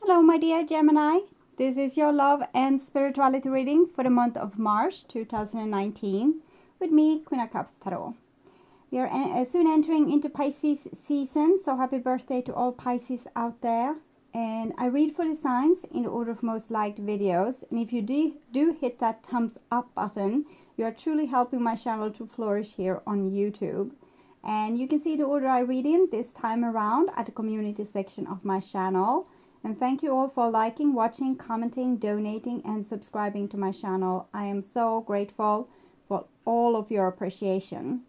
Hello, my dear Gemini. This is your love and spirituality reading for the month of March 2019 with me, Queen of Cups Tarot. We are soon entering into Pisces season, so happy birthday to all Pisces out there. And I read for the signs in the order of most liked videos. And if you do hit that thumbs up button, you are truly helping my channel to flourish here on YouTube. And you can see the order I read in this time around at the community section of my channel. And thank you all for liking, watching, commenting, donating, and subscribing to my channel. I am so grateful for all of your appreciation.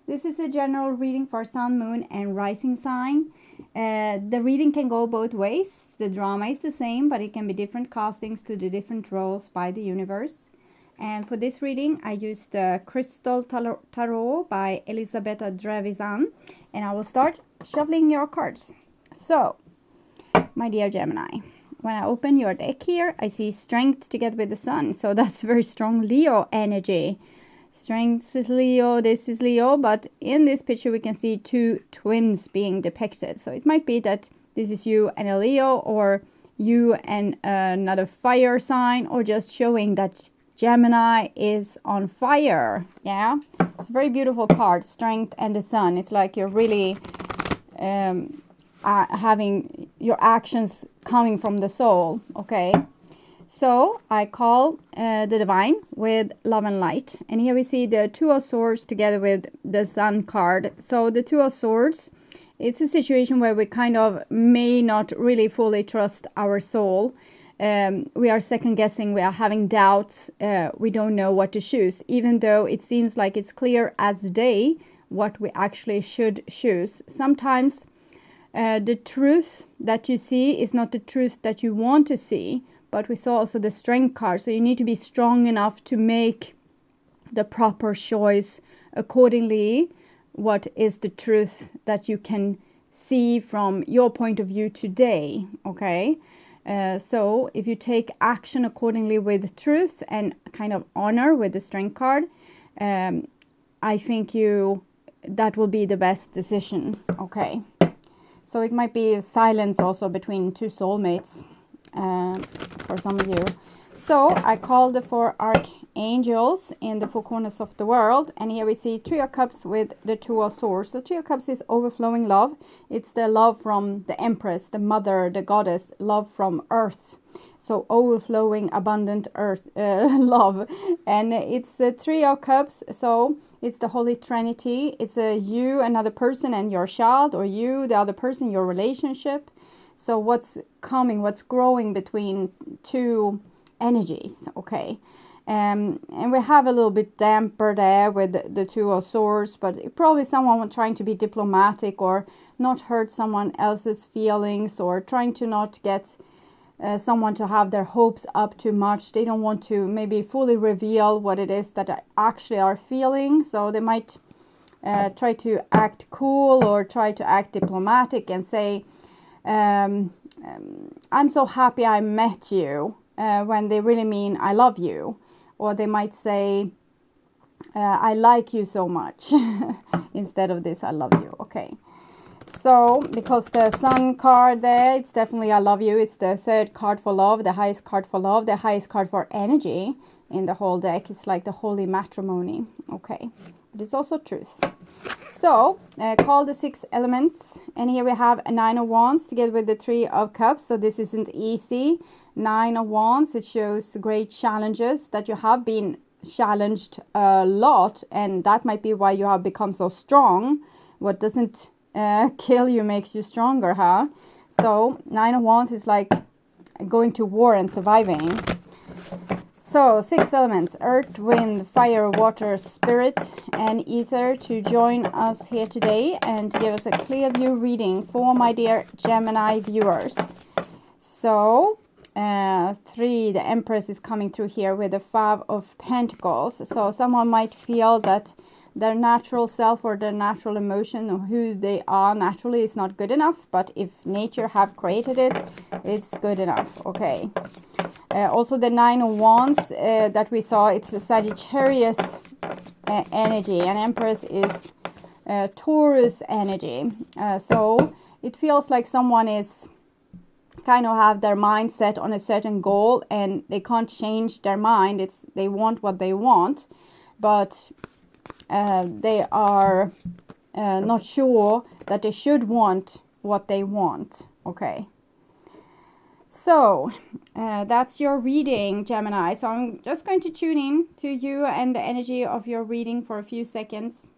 This is a general reading for Sun, Moon, and Rising sign. The reading can go both ways. The drama is the same, but it can be different castings to the different roles by the universe. And for this reading, I used the Crystal Tarot by Elisabetta Drevisan. And I will start shuffling your cards. So, my dear Gemini, when I open your deck here, I see strength together with the sun. So that's very strong Leo energy. Strength is Leo, this is Leo, but in this picture we can see two twins being depicted. So it might be that this is you and a Leo, or you and another fire sign, or just showing that Gemini is on fire. Yeah, it's a very beautiful card, strength and the sun. It's like you're really having your actions coming from the soul. Okay, so I call the divine with love and light, and here we see the Two of Swords together with the Sun card. So the Two of Swords, it's a situation where we kind of may not really fully trust our soul. We are second guessing, we are having doubts, we don't know what to choose, even though it seems like it's clear as day what we actually should choose. Sometimes the truth that you see is not the truth that you want to see, but we saw also the strength card. So you need to be strong enough to make the proper choice accordingly. What is the truth that you can see from your point of view today? Okay. So if you take action accordingly with truth and kind of honor with the strength card, I think that will be the best decision. Okay. So it might be silence also between two soulmates for some of you. So I call the four archangels in the four corners of the world. And here we see Three of Cups with the Two of Swords. So Three of Cups is overflowing love. It's the love from the Empress, the Mother, the Goddess, love from Earth. So overflowing, abundant earth love. And it's Three of Cups. So it's the Holy Trinity. It's you, another person, and your child, or you, the other person, your relationship. So what's coming, what's growing between two energies, okay? And we have a little bit damper there with the Two of Swords, but probably someone trying to be diplomatic or not hurt someone else's feelings, or trying to not get someone to have their hopes up too much. They don't want to maybe fully reveal what it is that they actually are feeling. So they might try to act cool or try to act diplomatic and say, I'm so happy I met you, when they really mean I love you. Or they might say, I like you so much instead of this, I love you. Okay. So, because the Sun card there, it's definitely I love you. It's the third card for love, the highest card for love, the highest card for energy in the whole deck. It's like the holy matrimony. Okay. But it's also truth. So, call the six elements. And here we have a Nine of Wands together with the Three of Cups. So this isn't easy. Nine of Wands, it shows great challenges, that you have been challenged a lot. And that might be why you have become so strong. What doesn't kill you makes you stronger, huh? So Nine of Wands is like going to war and surviving. So six elements: earth, wind, fire, water, spirit, and ether to join us here today and give us a clear view reading for my dear Gemini viewers. So 3, the Empress is coming through here with the Five of Pentacles. So someone might feel that their natural self or their natural emotion or who they are naturally is not good enough, but if nature have created it, it's good enough. Okay. Also the Nine of Wands that we saw, it's a Sagittarius energy, and Empress is Taurus energy. So it feels like someone is kind of have their mind set on a certain goal and they can't change their mind. They want what they want, but they are not sure that they should want what they want. Okay. So that's your reading, Gemini. So I'm just going to tune in to you and the energy of your reading for a few seconds.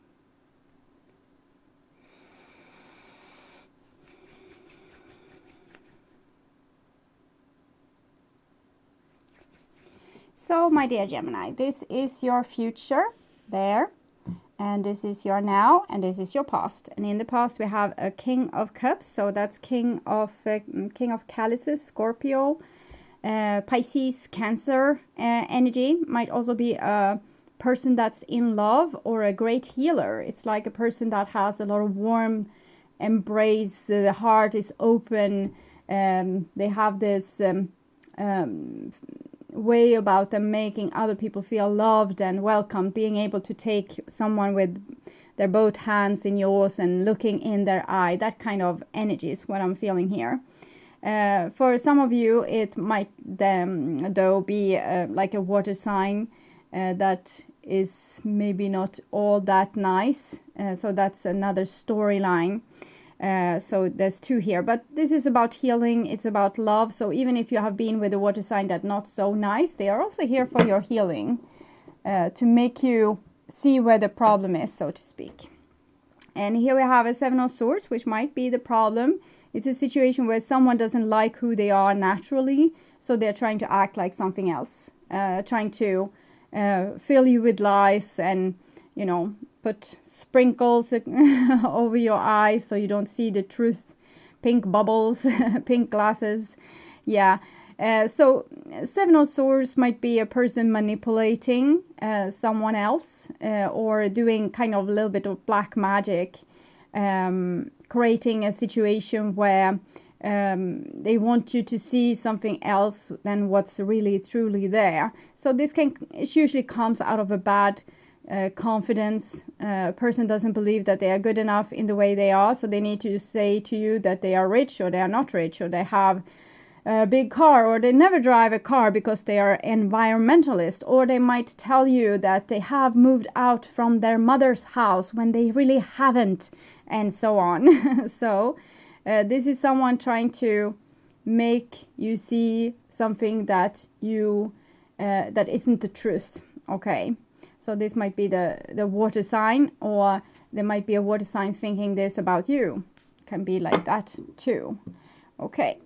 So, my dear Gemini, this is your future there, and this is your now, and this is your past. And in the past, we have a King of Cups, so that's King of Chalices, Scorpio, Pisces, Cancer energy. Might also be a person that's in love or a great healer. It's like a person that has a lot of warm embrace. The heart is open. They have this way about them making other people feel loved and welcomed, being able to take someone with their both hands in yours and looking in their eye. That kind of energy is what I'm feeling here. For some of you, it might though be like a water sign that is maybe not all that nice. So that's another storyline. So there's two here, but this is about healing. It's about love. So even if you have been with a water sign that's not so nice, they are also here for your healing, to make you see where the problem is, so to speak. And here we have a Seven of Swords, which might be the problem. It's a situation where someone doesn't like who they are naturally, so they're trying to act like something else, trying to fill you with lies and, you know, put sprinkles over your eyes so you don't see the truth. Pink bubbles, pink glasses. Yeah. So Seven of Swords might be a person manipulating someone else, or doing kind of a little bit of black magic, creating a situation where they want you to see something else than what's really truly there. So it usually comes out of a bad confidence. A person doesn't believe that they are good enough in the way they are, so they need to say to you that they are rich or they are not rich, or they have a big car, or they never drive a car because they are environmentalist, or they might tell you that they have moved out from their mother's house when they really haven't, and so on. So this is someone trying to make you see something that you that isn't the truth. Okay. So this might be the water sign, or there might be a water sign thinking this about you. Can be like that too. Okay.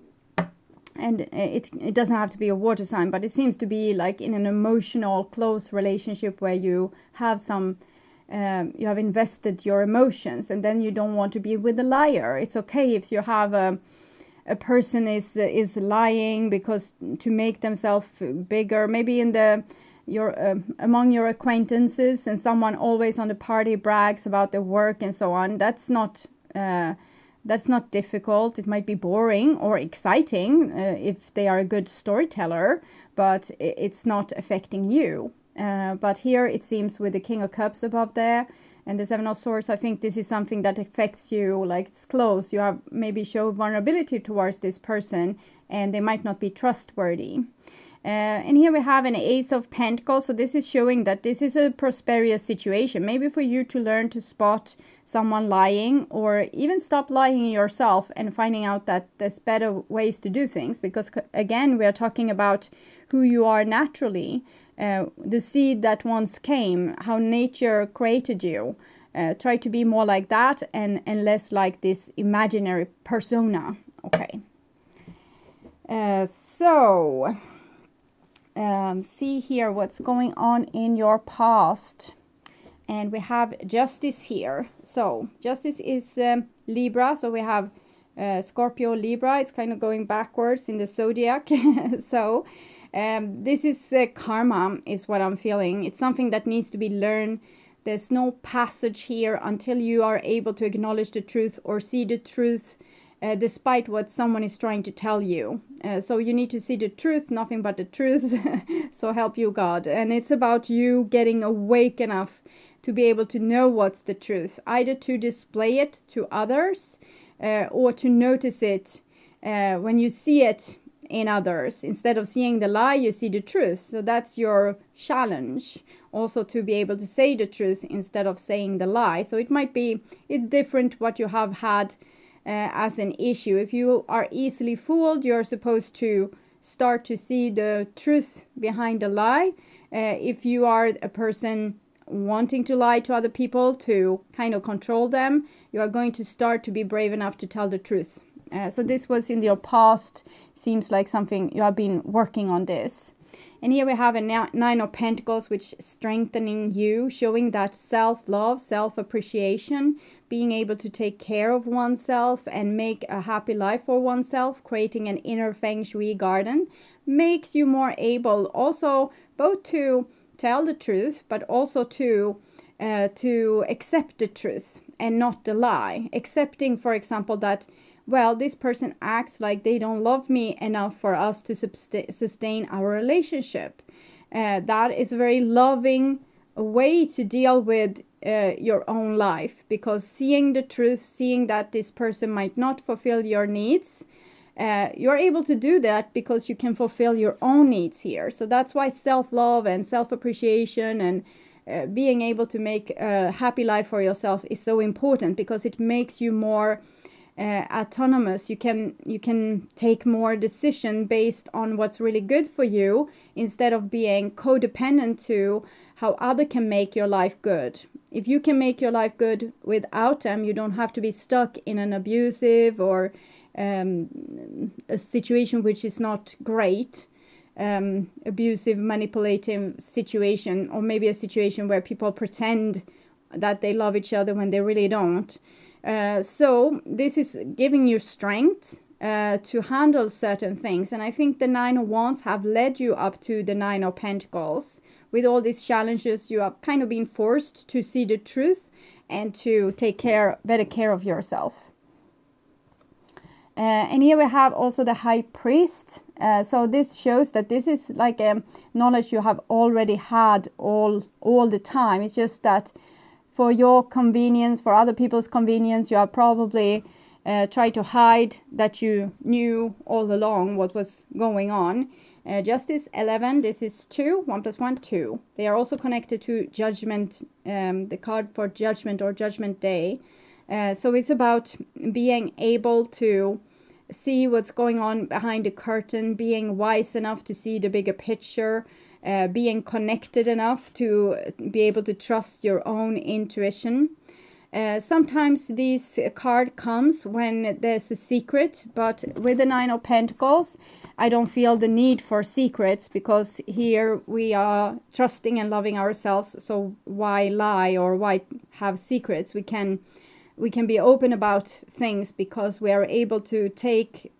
And it doesn't have to be a water sign, but it seems to be like in an emotional, close relationship where you have some, you have invested your emotions, and then you don't want to be with a liar. It's okay if you have a person is lying because to make themselves bigger, maybe in among your acquaintances, and someone always on the party brags about their work and so on. That's not difficult. It might be boring or exciting if they are a good storyteller, but it's not affecting you. But here it seems with the King of Cups above there and the Seven of Swords, I think this is something that affects you, like it's close. You have maybe show vulnerability towards this person, and they might not be trustworthy. And here we have an Ace of Pentacles. So this is showing that this is a prosperous situation. Maybe for you to learn to spot someone lying, or even stop lying yourself and finding out that there's better ways to do things. Because again, we are talking about who you are naturally, the seed that once came, how nature created you. Try to be more like that and less like this imaginary persona. Okay. See here what's going on in your past. And we have Justice here. So Justice is Libra. So we have Scorpio, Libra. It's kind of going backwards in the zodiac. So this is karma is what I'm feeling. It's something that needs to be learned. There's no passage here until you are able to acknowledge the truth or see the truth, despite what someone is trying to tell you. So you need to see the truth, nothing but the truth. So help you God. And it's about you getting awake enough to be able to know what's the truth, either to display it to others or to notice it when you see it in others. Instead of seeing the lie, you see the truth. So that's your challenge, also to be able to say the truth instead of saying the lie. So it's different what you have had as an issue. If you are easily fooled, you're supposed to start to see the truth behind the lie. If you are a person wanting to lie to other people to kind of control them, you are going to start to be brave enough to tell the truth. So this was in your past, seems like something you have been working on this. And here we have a Nine of Pentacles, which is strengthening you, showing that self-love, self-appreciation, being able to take care of oneself and make a happy life for oneself, creating an inner feng shui garden, makes you more able also both to tell the truth, but also to accept the truth and not the lie. Accepting, for example, that, well, this person acts like they don't love me enough for us to sustain our relationship. That is a very loving way to deal with your own life, because seeing the truth, seeing that this person might not fulfill your needs, you're able to do that because you can fulfill your own needs here. So that's why self-love and self-appreciation and being able to make a happy life for yourself is so important, because it makes you more autonomous. You can take more decision based on what's really good for you, instead of being codependent to how other can make your life good. If you can make your life good without them, you don't have to be stuck in an abusive or a situation which is not great, abusive, manipulative situation, or maybe a situation where people pretend that they love each other when they really don't. So this is giving you strength to handle certain things. And I think the Nine of Wands have led you up to the Nine of Pentacles. With all these challenges, you have kind of been forced to see the truth and to take better care of yourself. And here we have also the High Priest. So this shows that this is like a knowledge you have already had all the time. It's just that for your convenience, for other people's convenience, you have probably tried to hide that you knew all along what was going on. Justice 11, this is 2, 1 + 1, 2. They are also connected to Judgment, the card for Judgment or Judgment Day. So it's about being able to see what's going on behind the curtain, being wise enough to see the bigger picture, being connected enough to be able to trust your own intuition. Sometimes this card comes when there's a secret, but with the Nine of Pentacles, I don't feel the need for secrets, because here we are trusting and loving ourselves. So why lie or why have secrets? We can be open about things because we are able to take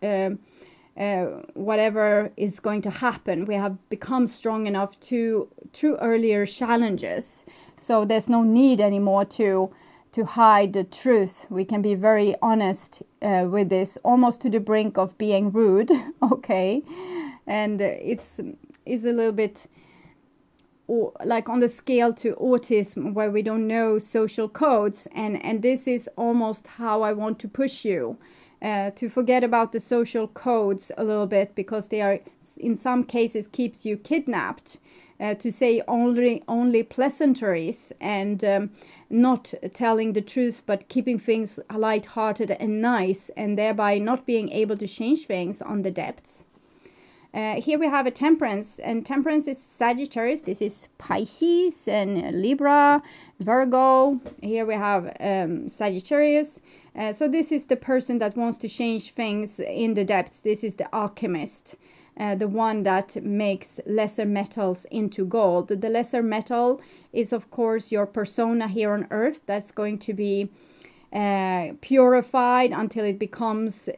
whatever is going to happen. We have become strong enough through earlier challenges. So there's no need anymore to hide the truth. We can be very honest with this, almost to the brink of being rude. Okay, and it's a little bit like on the scale to autism, where we don't know social codes, and this is almost how I want to push you to forget about the social codes a little bit, because they are in some cases keeps you kidnapped, to say only pleasantries and not telling the truth, but keeping things light-hearted and nice, and thereby not being able to change things on the depths. Here we have a Temperance, and Temperance is Sagittarius. This is Pisces and Libra, Virgo. Here we have Sagittarius. So this is the person that wants to change things in the depths. This is the alchemist, the one that makes lesser metals into gold. The lesser metal is, of course, your persona here on earth. That's going to be purified until it becomes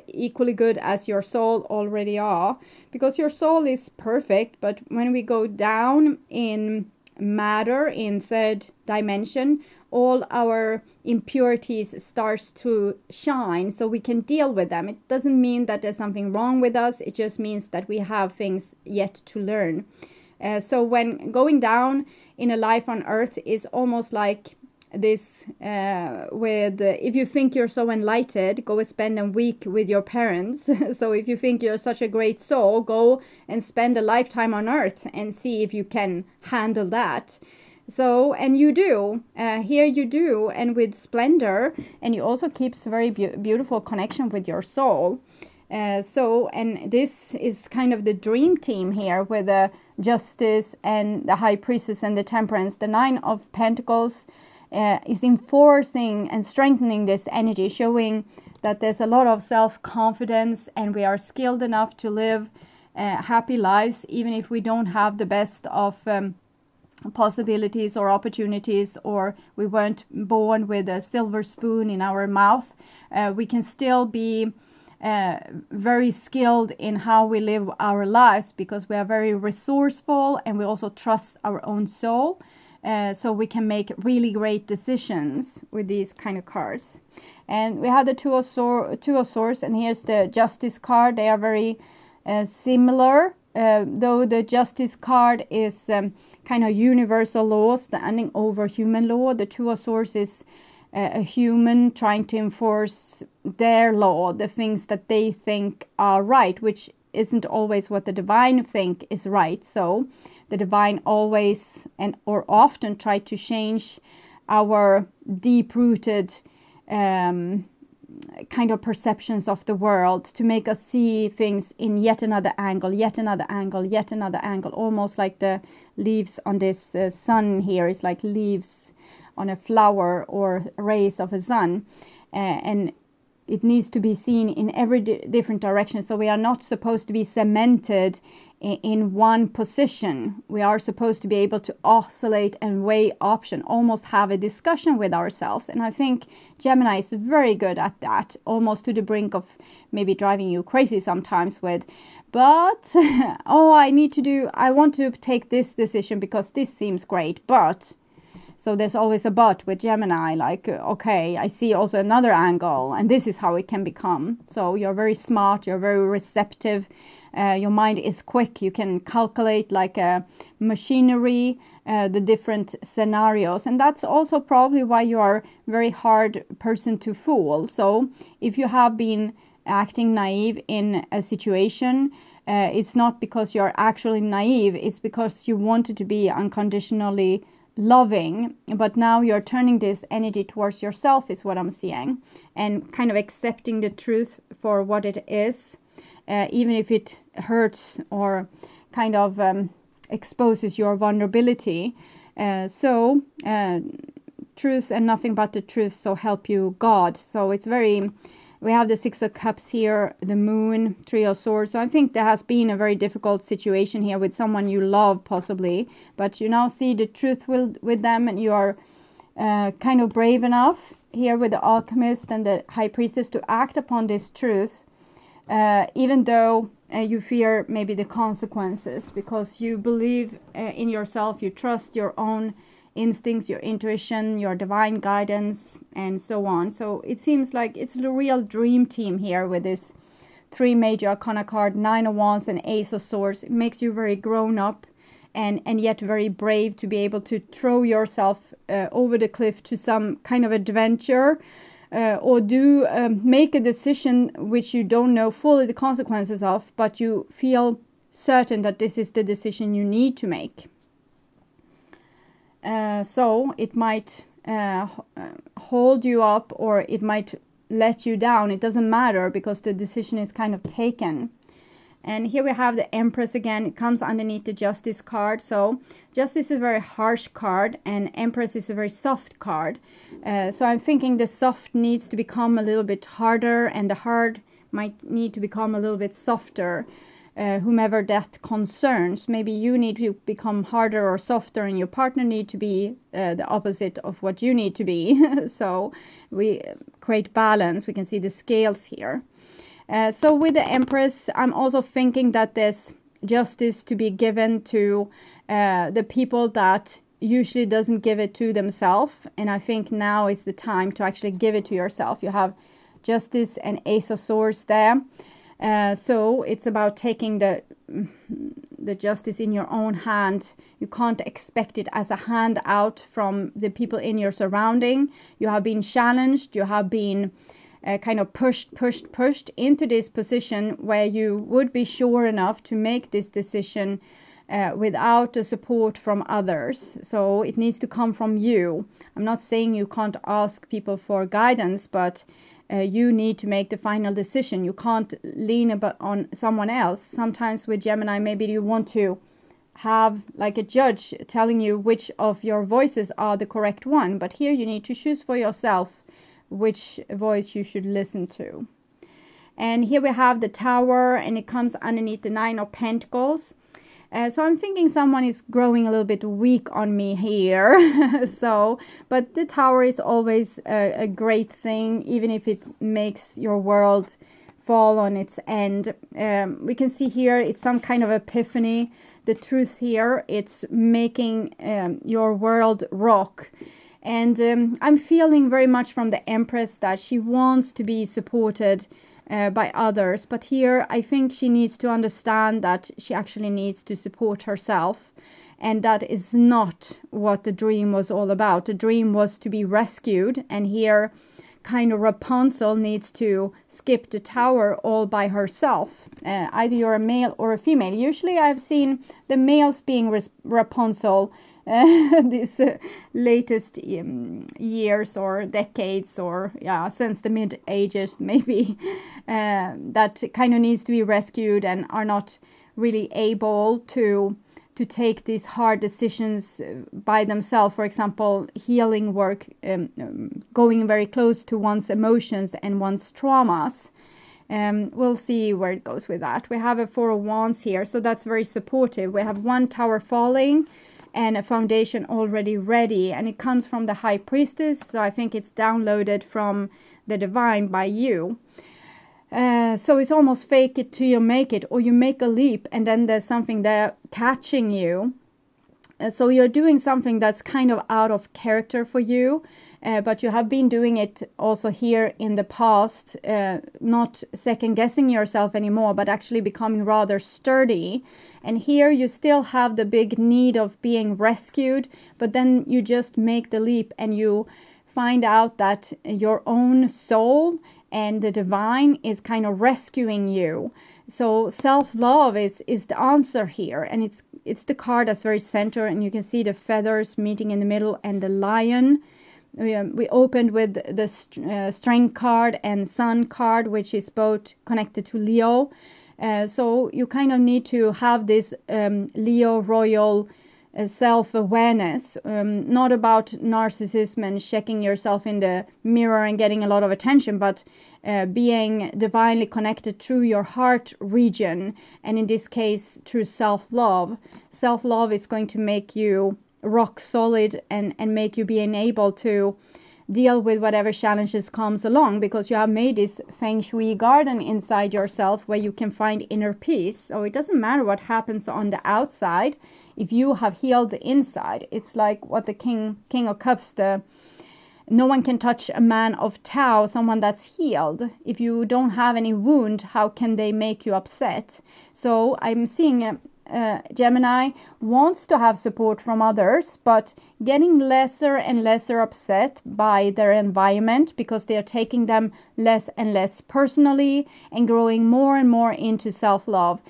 equally good as your soul already are, because your soul is perfect. But when we go down in matter, in third dimension, all our impurities starts to shine, so we can deal with them. It doesn't mean that there's something wrong with us. It just means that we have things yet to learn. So when going down in a life on earth is almost like this with if you think you're so enlightened, go and spend a week with your parents. So if you think you're such a great soul, go and spend a lifetime on earth and see if you can handle that. So, and you do, here you do, and with splendor, and you also keeps very beautiful connection with your soul. So, and this is kind of the dream team here with the Justice and the High Priestess and the Temperance. The Nine of Pentacles is enforcing and strengthening this energy, showing that there's a lot of self-confidence and we are skilled enough to live happy lives, even if we don't have the best of possibilities or opportunities, or we weren't born with a silver spoon in our mouth. We can still be very skilled in how we live our lives, because we are very resourceful and we also trust our own soul. So we can make really great decisions with these kind of cards. And we have the Two of Swords, and here's the Justice card. They are very similar, though the Justice card is kind of universal law standing over human law. The Two of Swords is a human trying to enforce their law, the things that they think are right, which isn't always what the divine think is right. So the divine always and or often try to change our deep-rooted kind of perceptions of the world to make us see things in yet another angle, yet another angle, yet another angle, almost like the leaves on this sun here is like leaves on a flower or rays of a sun, and it needs to be seen in every different direction. So we are not supposed to be cemented in one position. We are supposed to be able to oscillate and weigh option, almost have a discussion with ourselves. And I think Gemini is very good at that, almost to the brink of maybe driving you crazy sometimes with, but, oh, I want to take this decision because this seems great, but... So there's always a but with Gemini, like, okay, I see also another angle, and this is how it can become. So you're very smart, you're very receptive, your mind is quick, you can calculate like a machinery, the different scenarios. And that's also probably why you are a very hard person to fool. So if you have been acting naive in a situation, it's not because you're actually naive, it's because you wanted to be unconditionally loving, but now you're turning this energy towards yourself is what I'm seeing, and kind of accepting the truth for what it is, even if it hurts or kind of exposes your vulnerability. So truth and nothing but the truth, so help you God. So it's very... We have the Six of Cups here, the Moon, Three of Swords. So I think there has been a very difficult situation here with someone you love, possibly. But you now see the truth with them, and you are kind of brave enough here with the Alchemist and the High Priestess to act upon this truth, even though you fear maybe the consequences, because you believe in yourself, you trust your own instincts, your intuition, your divine guidance, and so on. So it seems like it's a real dream team here with this three major arcana card, Nine of Wands and Ace of Swords. It makes you very grown up and yet very brave to be able to throw yourself over the cliff to some kind of adventure, or make a decision which you don't know fully the consequences of, but you feel certain that this is the decision you need to make. So it might hold you up, or it might let you down. It doesn't matter, because the decision is kind of taken. And here we have the Empress again. It comes underneath the Justice card. So Justice is a very harsh card, and Empress is a very soft card. So I'm thinking the soft needs to become a little bit harder, and the hard might need to become a little bit softer. Whomever that concerns, maybe you need to become harder or softer, and your partner need to be the opposite of what you need to be. So we create balance. We can see the scales here. So with the Empress, I'm also thinking that there's justice to be given to the people that usually doesn't give it to themselves. And I think now is the time to actually give it to yourself. You have Justice and Ace of Swords there. So it's about taking the justice in your own hand. You can't expect it as a handout from the people in your surrounding. You have been challenged. You have been kind of pushed into this position where you would be sure enough to make this decision without the support from others. So it needs to come from you. I'm not saying you can't ask people for guidance, but you need to make the final decision. You can't lean on someone else. Sometimes with Gemini, maybe you want to have like a judge telling you which of your voices are the correct one. But here you need to choose for yourself which voice you should listen to. And here we have the Tower, and it comes underneath the Nine of Pentacles. So I'm thinking someone is growing a little bit weak on me here. But the Tower is always a great thing, even if it makes your world fall on its end. We can see here it's some kind of epiphany. The truth here, it's making your world rock. And I'm feeling very much from the Empress that she wants to be supported by others. But here I think she needs to understand that she actually needs to support herself. And that is not what the dream was all about. The dream was to be rescued. And here kind of Rapunzel needs to skip the tower all by herself. Either you're a male or a female. Usually I've seen the males being Rapunzel these latest years or decades, or since the mid ages maybe, that kind of needs to be rescued and are not really able to take these hard decisions by themselves. For example, healing work, going very close to one's emotions and one's traumas. We'll see where it goes with that. We have a Four of Wands here, so that's very supportive. We have one tower falling and a foundation already ready, and it comes from the High Priestess, so I think it's downloaded from the divine by you. So it's almost fake it till you make it, or you make a leap and then there's something there catching you. So you're doing something that's kind of out of character for you, but you have been doing it also here in the past, not second guessing yourself anymore, but actually becoming rather sturdy. And here you still have the big need of being rescued, but then you just make the leap and you find out that your own soul and the divine is kind of rescuing you. So self-love is the answer here, and it's the card that's very center, and you can see the feathers meeting in the middle and the lion. We opened with the Strength card and Sun card, which is both connected to Leo. So you kind of need to have this Leo royal self-awareness, not about narcissism and checking yourself in the mirror and getting a lot of attention, but being divinely connected through your heart region, and in this case through self-love. Self-love is going to make you rock solid and make you being able to deal with whatever challenges comes along, because you have made this feng shui garden inside yourself where you can find inner peace. So it doesn't matter what happens on the outside if you have healed the inside. It's like what the King of Cups, no one can touch a man of Tao, someone that's healed. If you don't have any wound, how can they make you upset? So I'm seeing Gemini wants to have support from others, but getting lesser and lesser upset by their environment because they're taking them less and less personally, and growing more and more into self-love.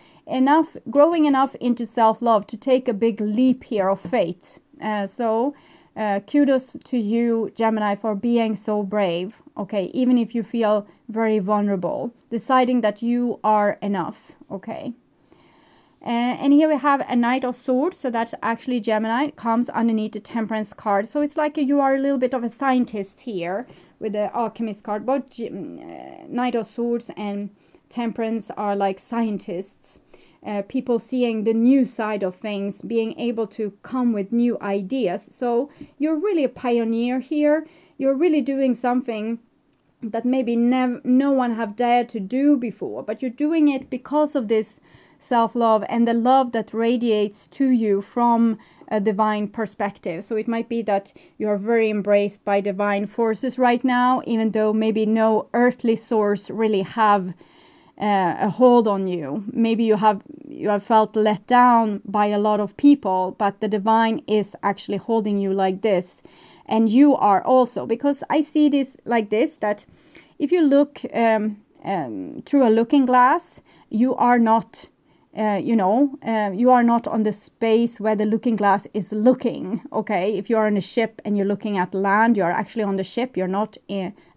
Growing enough into self-love to take a big leap here of faith. So kudos to you, Gemini, for being so brave. Okay, even if you feel very vulnerable, deciding that you are enough. Okay. And here we have a Knight of Swords, so that's actually Gemini. It comes underneath the Temperance card. So it's like you are a little bit of a scientist here with the Alchemist card. Both Knight of Swords and Temperance are like scientists. People seeing the new side of things, being able to come with new ideas. So you're really a pioneer here. You're really doing something that maybe no one have dared to do before, but you're doing it because of this self-love and the love that radiates to you from a divine perspective. So it might be that you're very embraced by divine forces right now, even though maybe no earthly source really have a hold on you. Maybe you have felt let down by a lot of people, but the divine is actually holding you like this. And you are also, because I see this like this, that if you look through a looking glass, you are not you are not on the space where the looking glass is looking. Okay, if you are on a ship and you're looking at land, you're actually on the ship, you're not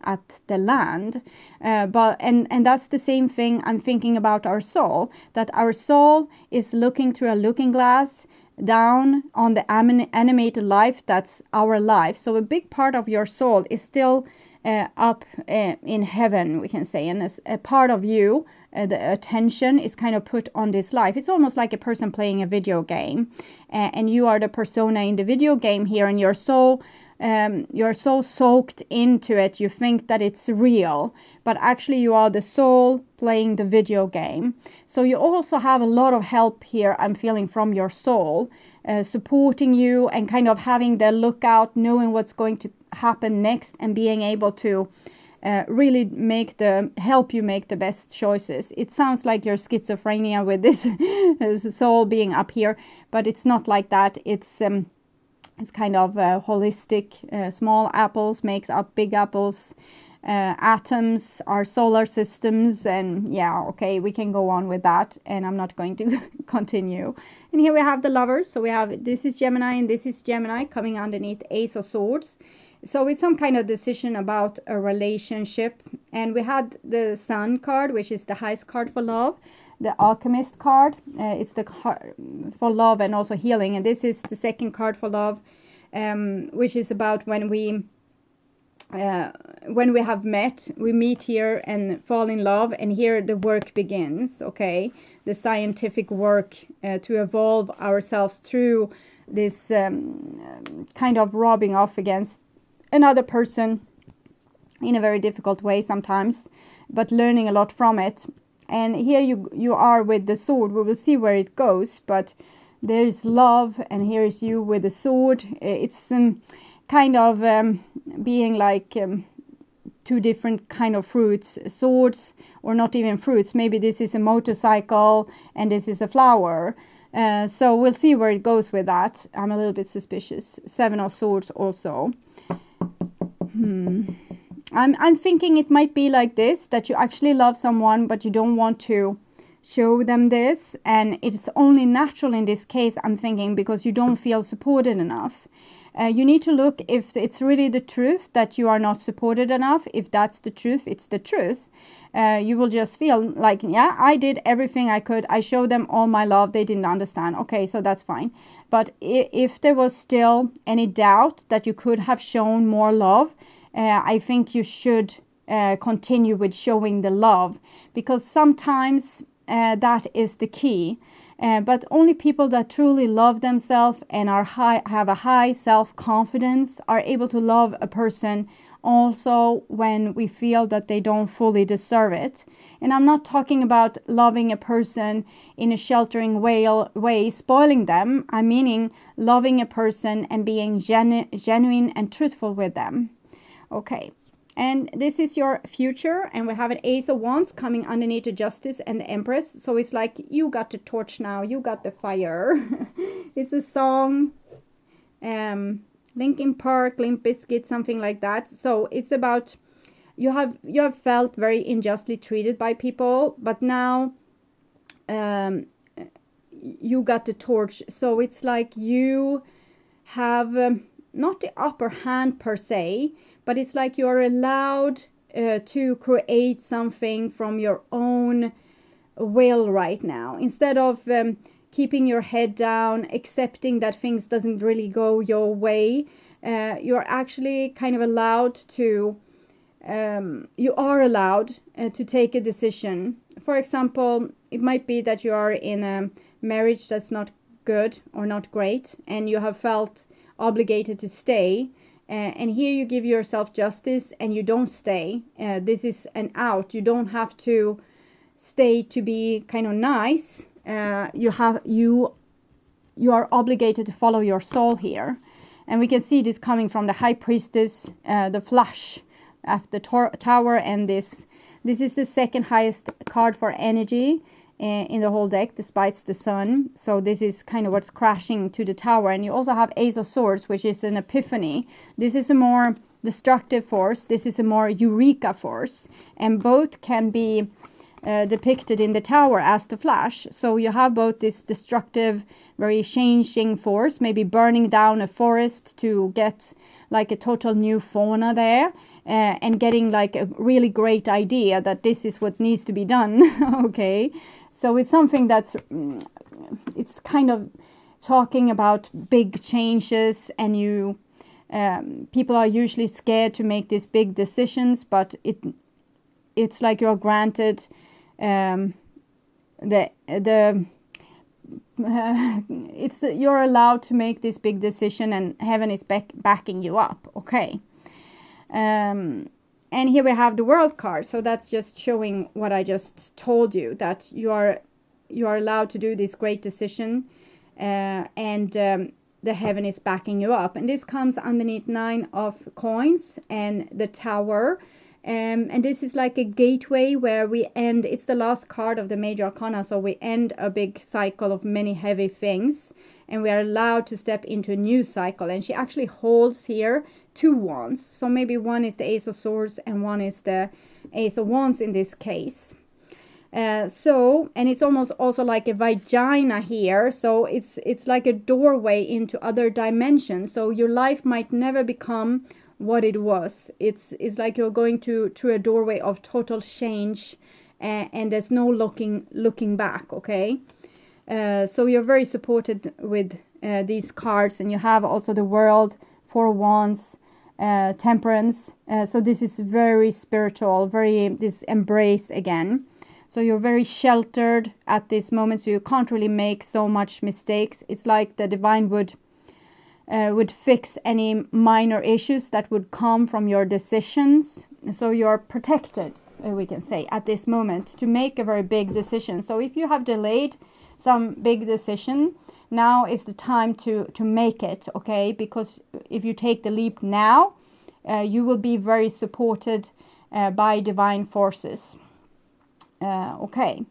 at the land. And that's the same thing I'm thinking about our soul, that our soul is looking through a looking glass down on the animated life that's our life. So a big part of your soul is still up in heaven, we can say, and a part of you, the attention is kind of put on this life. It's almost like a person playing a video game, and you are the persona in the video game here, and you're so soaked into it, you think that it's real, but actually you are the soul playing the video game. So you also have a lot of help here, I'm feeling, from your soul, supporting you and kind of having the lookout, knowing what's going to happen next, and being able to really help you make the best choices. It sounds like you're schizophrenia with this soul being up here, but it's not like that. It's kind of holistic. Small apples makes up big apples. Atoms are solar systems, and yeah, okay, we can go on with that, and I'm not going to continue. And here we have the lovers. So we have, this is Gemini and this is Gemini coming underneath Ace of Swords. So it's some kind of decision about a relationship. And we had the Sun card, which is the highest card for love. The Alchemist card, it's the card for love and also healing. And this is the second card for love, which is about when we have met, we meet here and fall in love, and here the work begins, okay? The scientific work to evolve ourselves through this kind of rubbing off against another person in a very difficult way sometimes, but learning a lot from it. And here you are with the sword. We will see where it goes, but there's love, and here is you with the sword. It's kind of being like two different kind of fruits, swords, or not even fruits. Maybe this is a motorcycle and this is a flower. So we'll see where it goes with that. I'm a little bit suspicious. Seven of Swords also. I'm thinking it might be like this, that you actually love someone, but you don't want to show them this. And it's only natural in this case, I'm thinking, because you don't feel supported enough. You need to look if it's really the truth that you are not supported enough. If that's the truth, it's the truth. You will just feel like, yeah, I did everything I could. I showed them all my love. They didn't understand. Okay, so that's fine. But if there was still any doubt that you could have shown more love, I think you should continue with showing the love, because sometimes that is the key. But only people that truly love themselves and have a high self-confidence are able to love a person also when we feel that they don't fully deserve it. And I'm not talking about loving a person in a sheltering way, spoiling them. I'm meaning loving a person and being genuine and truthful with them. Okay. And this is your future, and we have an Ace of Wands coming underneath the Justice and the Empress. So it's like, you got the torch now, you got the fire. It's a song, Linkin Park, Limp Bizkit, something like that. So it's about, you have felt very unjustly treated by people, but now you got the torch. So it's like you have not the upper hand per se, but it's like you're allowed to create something from your own will right now. Instead of keeping your head down, accepting that things doesn't really go your way, you're actually kind of allowed to, you are allowed to take a decision. For example, it might be that you are in a marriage that's not good or not great, and you have felt obligated to stay. And here you give yourself justice and you don't stay. This is an out. You don't have to stay to be kind of nice. You are obligated to follow your soul here. And we can see this coming from the High Priestess, the flash after the tower, and this This is the second highest card for energy in the whole deck, despite the sun. So this is kind of what's crashing to the tower. And you also have Ace of Swords, which is an epiphany. This is a more destructive force. This is a more eureka force. And both can be depicted in the tower as the Flash. So you have both this destructive, very changing force, maybe burning down a forest to get like a total new fauna there, and getting like a really great idea that this is what needs to be done. Okay, so it's something that's, it's kind of talking about big changes, and you people are usually scared to make these big decisions, but it's like you're granted you're allowed to make this big decision, and heaven is backing you up. Okay. And here we have the World card. So that's just showing what I just told you, that you are allowed to do this great decision, and the heaven is backing you up. And this comes underneath 9 of coins and the Tower. And this is like a gateway where we end. It's the last card of the major arcana, so we end a big cycle of many heavy things, and we are allowed to step into a new cycle. And she actually holds here 2 wands, so maybe one is the Ace of Swords and one is the Ace of Wands in this case. And it's almost also like a vagina here, so it's like a doorway into other dimensions. So your life might never become what it was. It's like you're going through a doorway of total change, and there's no looking back. Okay, so you're very supported with these cards, and you have also the World, 4 wands, Temperance. So this is very spiritual, very this embrace again. So you're very sheltered at this moment, so you can't really make so much mistakes. It's like the divine would fix any minor issues that would come from your decisions. So you're protected, we can say, at this moment to make a very big decision. So if you have delayed some big decision, now is the time to make it, okay? Because if you take the leap now, you will be very supported by divine forces. Okay.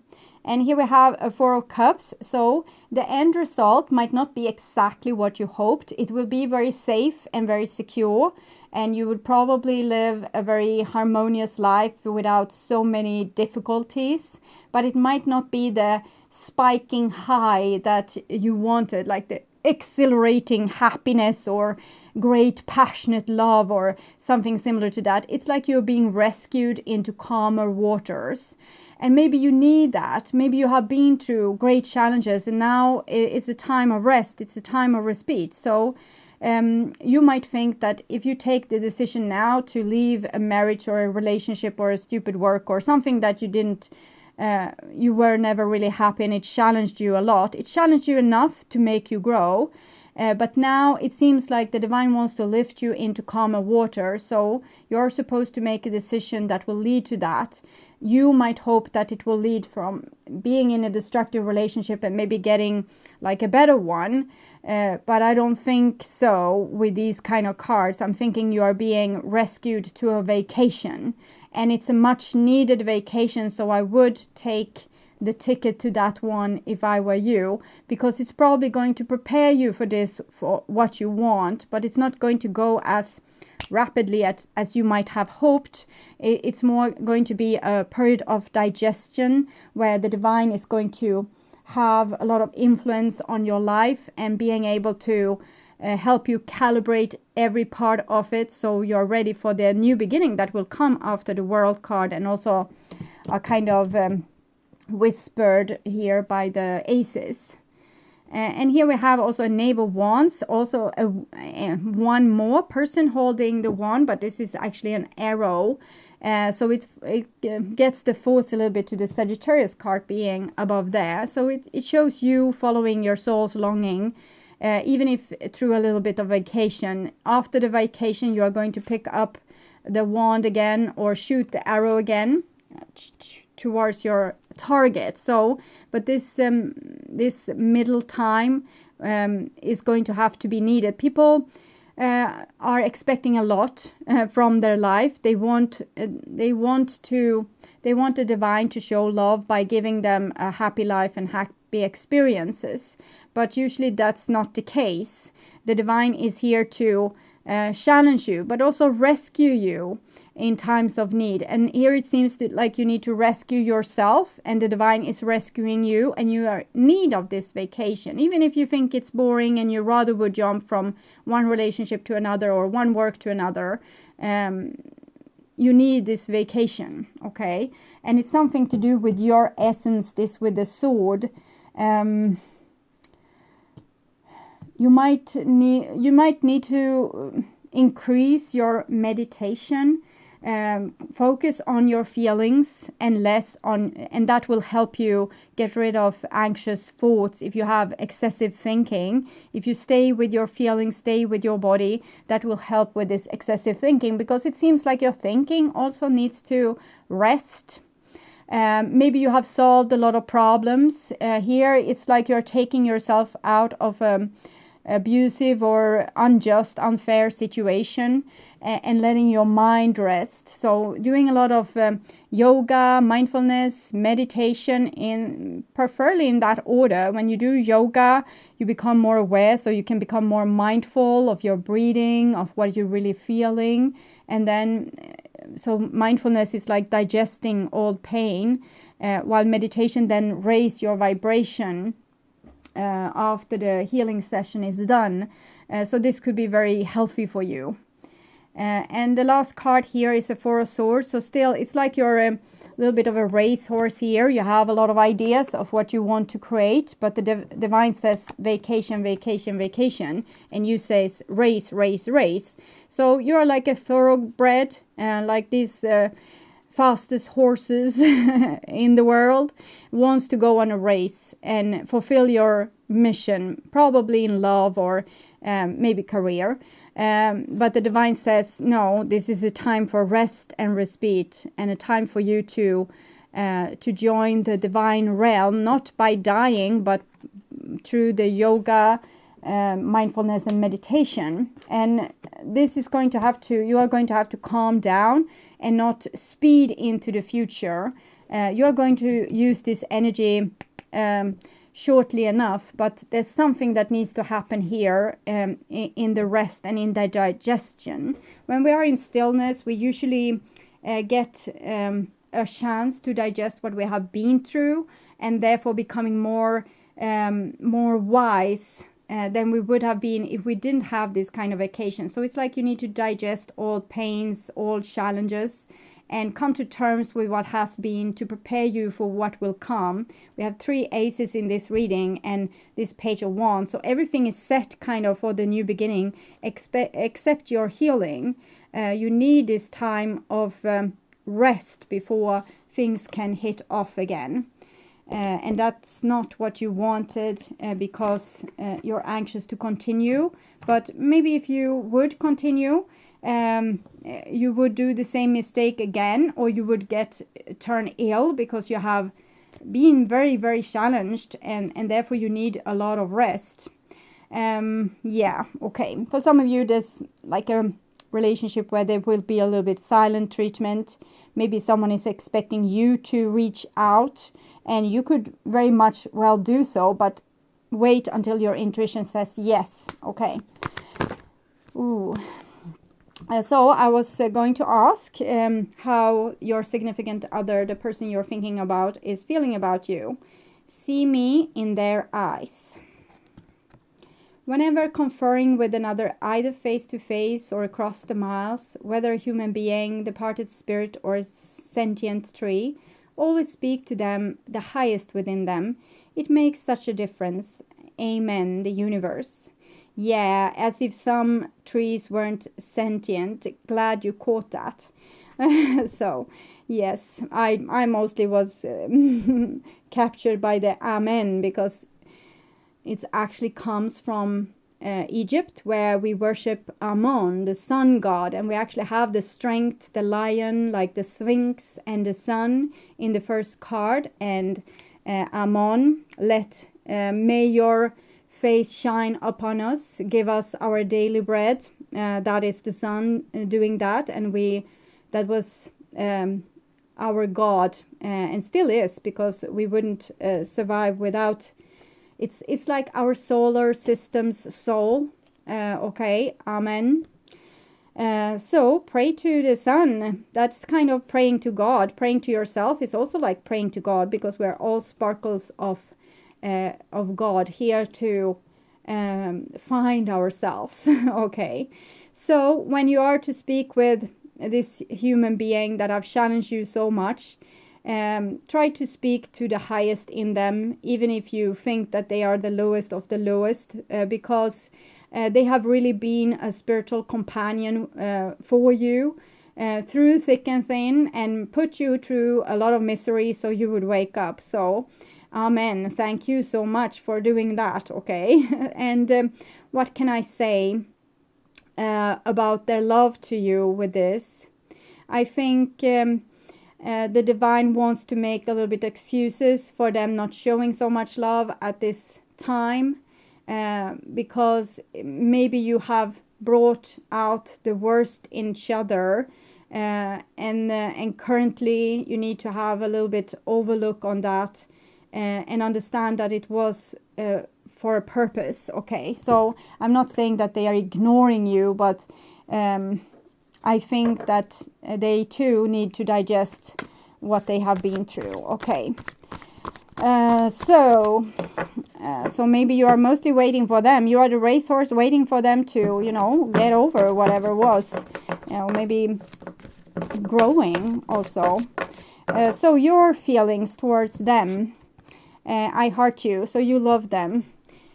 And here we have a 4 of Cups. So the end result might not be exactly what you hoped. It will be very safe and very secure. And you would probably live a very harmonious life without so many difficulties. But it might not be the spiking high that you wanted, like the exhilarating happiness or great passionate love or something similar to that. It's like you're being rescued into calmer waters. And maybe you need that. Maybe you have been through great challenges, and now it's a time of rest. It's a time of respite. So you might think that if you take the decision now to leave a marriage or a relationship or a stupid work or something that you were never really happy, and it challenged you a lot. It challenged you enough to make you grow. But now it seems like the divine wants to lift you into calmer water. So you're supposed to make a decision that will lead to that. You might hope that it will lead from being in a destructive relationship and maybe getting like a better one. But I don't think so with these kind of cards. I'm thinking you are being rescued to a vacation. And it's a much needed vacation. So I would take the ticket to that one if I were you, because it's probably going to prepare you for this, for what you want, but it's not going to go as rapidly as you might have hoped. It's more going to be a period of digestion where the divine is going to have a lot of influence on your life and being able to help you calibrate every part of it, so you're ready for the new beginning that will come after the World card, and also a kind of whispered here by the aces. And here we have also a Knave of Wands, also one more person holding the wand, but this is actually an arrow. So it gets the thoughts a little bit to the Sagittarius card being above there. So it shows you following your soul's longing, even if through a little bit of vacation. After the vacation, you are going to pick up the wand again or shoot the arrow again towards your target. So, but this middle time is going to have to be needed. People are expecting a lot from their life. They want to They want the divine to show love by giving them a happy life and happy experiences. But usually that's not the case. The divine is here to challenge you, but also rescue you in times of need. And here it seems like you need to rescue yourself, and the divine is rescuing you, and you are in need of this vacation. Even if you think it's boring and you rather would jump from one relationship to another or one work to another, you need this vacation, okay? And it's something to do with your essence, this with the sword. You might need to increase your meditation, focus on your feelings and less on, and that will help you get rid of anxious thoughts. If you have excessive thinking, if you stay with your feelings, stay with your body, that will help with this excessive thinking, because it seems like your thinking also needs to rest. Maybe you have solved a lot of problems. Here it's like you're taking yourself out of abusive or unjust, unfair situation, and letting your mind rest. So doing a lot of yoga, mindfulness, meditation, preferably in that order. When you do yoga, you become more aware, so you can become more mindful of your breathing, of what you're really feeling. And then, so mindfulness is like digesting old pain, while meditation then raise your vibration after the healing session is done. So this could be very healthy for you. And the last card here is a Four of Swords. So still, it's like you're a little bit of a racehorse here. You have a lot of ideas of what you want to create, but the divine says vacation, vacation, vacation, and you says race, race, race. So you're like a thoroughbred, like these fastest horses in the world, wants to go on a race and fulfill your mission, probably in love or maybe career. But the divine says, no, this is a time for rest and respite, and a time for you to join the divine realm, not by dying, but through the yoga, mindfulness and meditation. And this is going to have to, you are going to have to calm down and not speed into the future. You are going to use this energy shortly enough, but there's something that needs to happen here in the rest and in the digestion. When we are in stillness, we usually get a chance to digest what we have been through, and therefore becoming more wise than we would have been if we didn't have this kind of vacation. So it's like you need to digest all pains, all challenges, and come to terms with what has been to prepare you for what will come. We have 3 aces in this reading and this page of wands. So everything is set kind of for the new beginning, except your healing. You need this time of rest before things can hit off again. And that's not what you wanted, because you're anxious to continue. But maybe if you would continue, you would do the same mistake again, or you would turn ill because you have been very, very challenged, and therefore you need a lot of rest. Yeah, okay. For some of you, there's like a relationship where there will be a little bit silent treatment. Maybe someone is expecting you to reach out, and you could very much well do so, but wait until your intuition says yes. Okay. Ooh. So I was going to ask how your significant other, the person you're thinking about, is feeling about you. See me in their eyes. Whenever conferring with another, either face to face or across the miles, whether a human being, departed spirit, or a sentient tree, always speak to them the highest within them. It makes such a difference. Amen, the universe. Yeah, as if some trees weren't sentient. Glad you caught that. So, yes, I mostly was captured by the Amen, because it actually comes from Egypt, where we worship Ammon, the sun god, and we actually have the strength, the lion, like the sphinx and the sun in the first card. And Ammon, may your face shine upon us, give us our daily bread. That is the sun doing that, and that was our God, and still is, because we wouldn't survive without. It's like our solar system's soul. Okay, amen. So pray to the sun. That's kind of praying to God. Praying to yourself is also like praying to God, because we're all sparkles of God here to find ourselves. Okay, so when you are to speak with this human being that have challenged you so much, try to speak to the highest in them, even if you think that they are the lowest of the lowest, because they have really been a spiritual companion for you through thick and thin, and put you through a lot of misery so you would wake up. So amen. Thank you so much for doing that. Okay. And what can I say about their love to you with this? I think the divine wants to make a little bit excuses for them not showing so much love at this time, because maybe you have brought out the worst in each other, and currently you need to have a little bit overlook on that, and understand that it was for a purpose. Okay, so I'm not saying that they are ignoring you, but I think that they too need to digest what they have been through. Okay, so maybe you are mostly waiting for them. You are the racehorse waiting for them to, get over whatever was, maybe growing also. So your feelings towards them, I heart you, so you love them.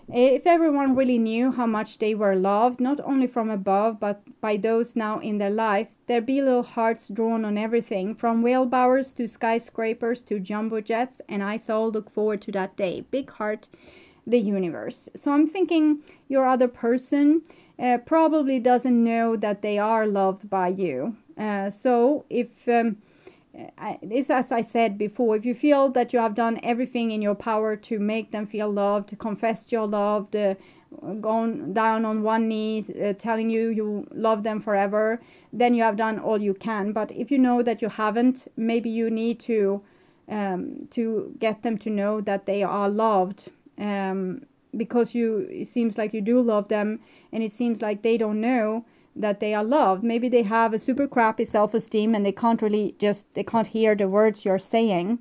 If everyone really knew how much they were loved, not only from above, but by those now in their life, there'd be little hearts drawn on everything, from wheelbarrows to skyscrapers to jumbo jets, and I so look forward to that day. Big heart, the universe. So I'm thinking your other person probably doesn't know that they are loved by you. So if... as I said before, if you feel that you have done everything in your power to make them feel loved, confessed your love, gone down on one knee, telling you love them forever, then you have done all you can. But if you know that you haven't, maybe you need to get them to know that they are loved, because it seems like you do love them, and it seems like they don't know that they are loved. Maybe they have a super crappy self-esteem, and they can't hear the words you're saying,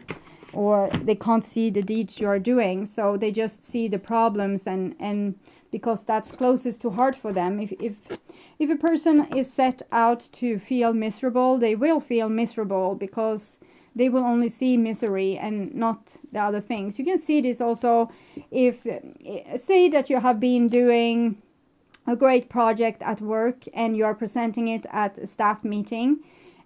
or they can't see the deeds you're doing. So they just see the problems, and because that's closest to heart for them. If a person is set out to feel miserable, they will feel miserable, because they will only see misery and not the other things. You can see this also if, say that you have been doing a great project at work and you are presenting it at a staff meeting,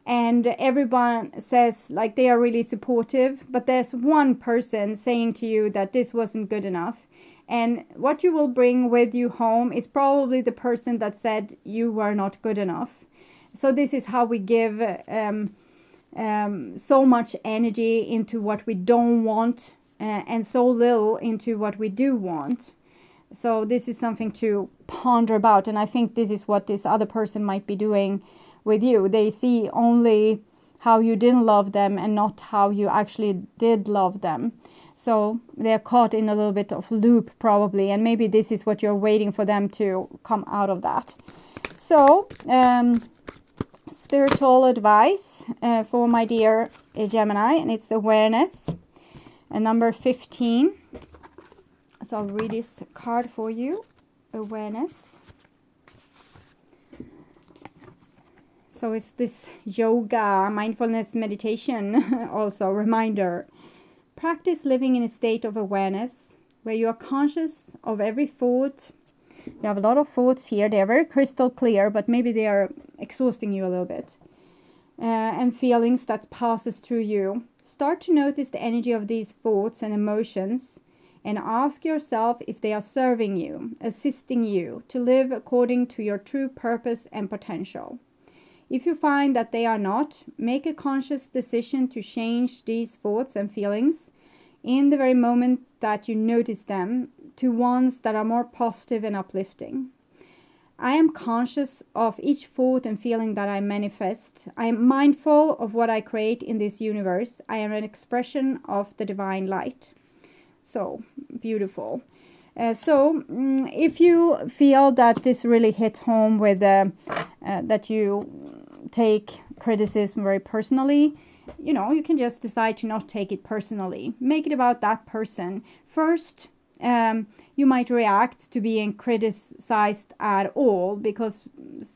and everyone says like they are really supportive, but there's one person saying to you that this wasn't good enough, and what you will bring with you home is probably the person that said you were not good enough. So this is how we give so much energy into what we don't want, and so little into what we do want. So this is something to ponder about, and I think this is what this other person might be doing with you. They see only how you didn't love them and not how you actually did love them. So they're caught in a little bit of loop probably, and maybe this is what you're waiting for them to come out of that. So spiritual advice for my dear Gemini, and it's awareness, and number 15. So I'll read this card for you. Awareness. So it's this yoga, mindfulness, meditation, also reminder. Practice living in a state of awareness where you are conscious of every thought. You have a lot of thoughts here. They are very crystal clear, but maybe they are exhausting you a little bit. And feelings that passes through you. Start to notice the energy of these thoughts and emotions, and ask yourself if they are serving you, assisting you to live according to your true purpose and potential. If you find that they are not, make a conscious decision to change these thoughts and feelings in the very moment that you notice them to ones that are more positive and uplifting. I am conscious of each thought and feeling that I manifest. I am mindful of what I create in this universe. I am an expression of the divine light. So beautiful. If you feel that this really hit home with that you take criticism very personally, you can just decide to not take it personally. Make it about that person. First, you might react to being criticized at all, because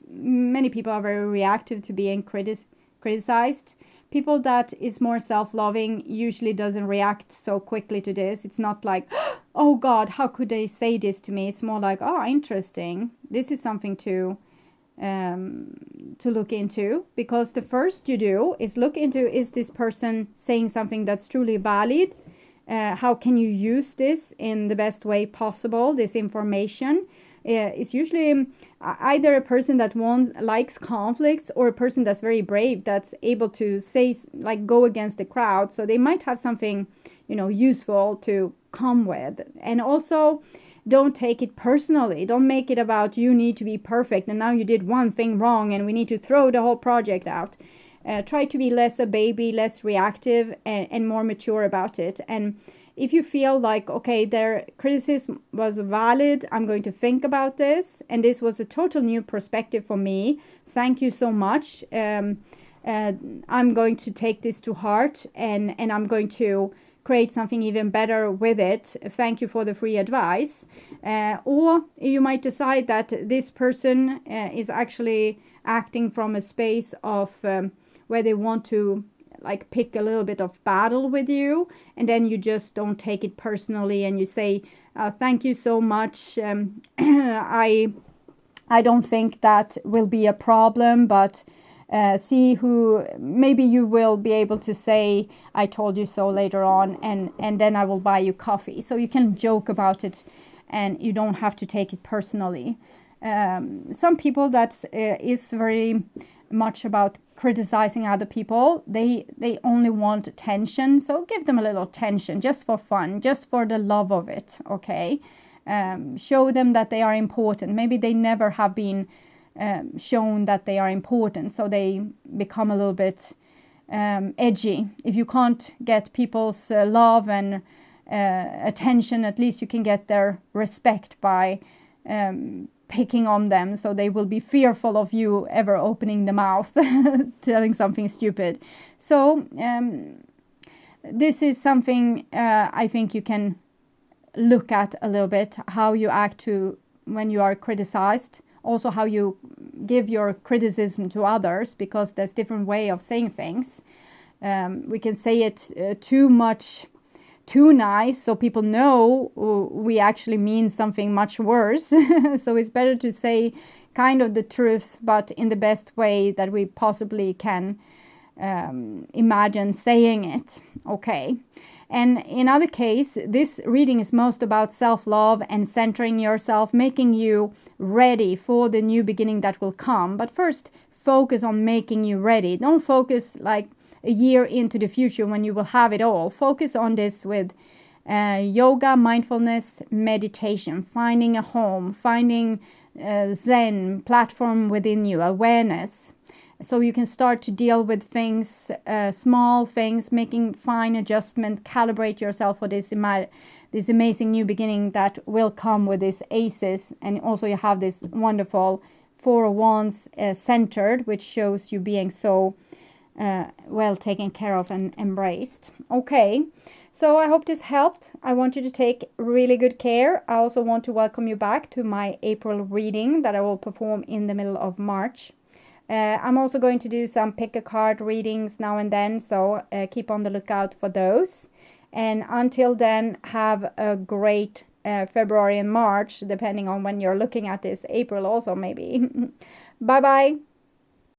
many people are very reactive to being criticized. People that is more self-loving usually doesn't react so quickly to this. It's not like, oh God, how could they say this to me? It's more like, oh, interesting. This is something to look into, because the first you do is look into, is this person saying something that's truly valid? How can you use this in the best way possible, this information? It's usually either a person that likes conflicts, or a person that's very brave, that's able to say, like, go against the crowd. So they might have something, useful to come with. And also, don't take it personally. Don't make it about you need to be perfect and now you did one thing wrong and we need to throw the whole project out. Try to be less a baby, less reactive, and more mature about it. And if you feel like, okay, their criticism was valid, I'm going to think about this, and this was a total new perspective for me. Thank you so much. I'm going to take this to heart, and I'm going to create something even better with it. Thank you for the free advice. Or you might decide that this person is actually acting from a space of where they want to pick a little bit of battle with you, and then you just don't take it personally and you say, thank you so much. I don't think that will be a problem, but see who, maybe you will be able to say, I told you so later on, and then I will buy you coffee. So you can joke about it and you don't have to take it personally. Some people that is very much about criticizing other people, they only want attention, so give them a little attention just for fun, just for the love of it. Okay, show them that they are important. Maybe they never have been shown that they are important, so they become a little bit edgy. If you can't get people's love and attention, at least you can get their respect by picking on them, so they will be fearful of you ever opening the mouth telling something stupid. So this is something I think you can look at a little bit, how you act to when you are criticized, also how you give your criticism to others, because there's different way of saying things. We can say it too much, too nice, so people know we actually mean something much worse. So it's better to say kind of the truth, but in the best way that we possibly can imagine saying it. Okay. And in other case, this reading is most about self-love and centering yourself, making you ready for the new beginning that will come. But first, focus on making you ready. Don't focus like a year into the future when you will have it all. Focus on this with yoga, mindfulness, meditation, finding a home, finding Zen platform within you, awareness. So you can start to deal with things, small things, making fine adjustment, calibrate yourself for this amazing new beginning that will come with this aces. And also you have this wonderful Four of Wands centered, which shows you being so well taken care of and embraced. Okay, so I hope this helped. I want you to take really good care. I also want to welcome you back to my April reading that I will perform in the middle of March. I'm also going to do some pick a card readings now and then, so keep on the lookout for those. And until then, have a great February and March, depending on when you're looking at this. April also maybe. Bye bye.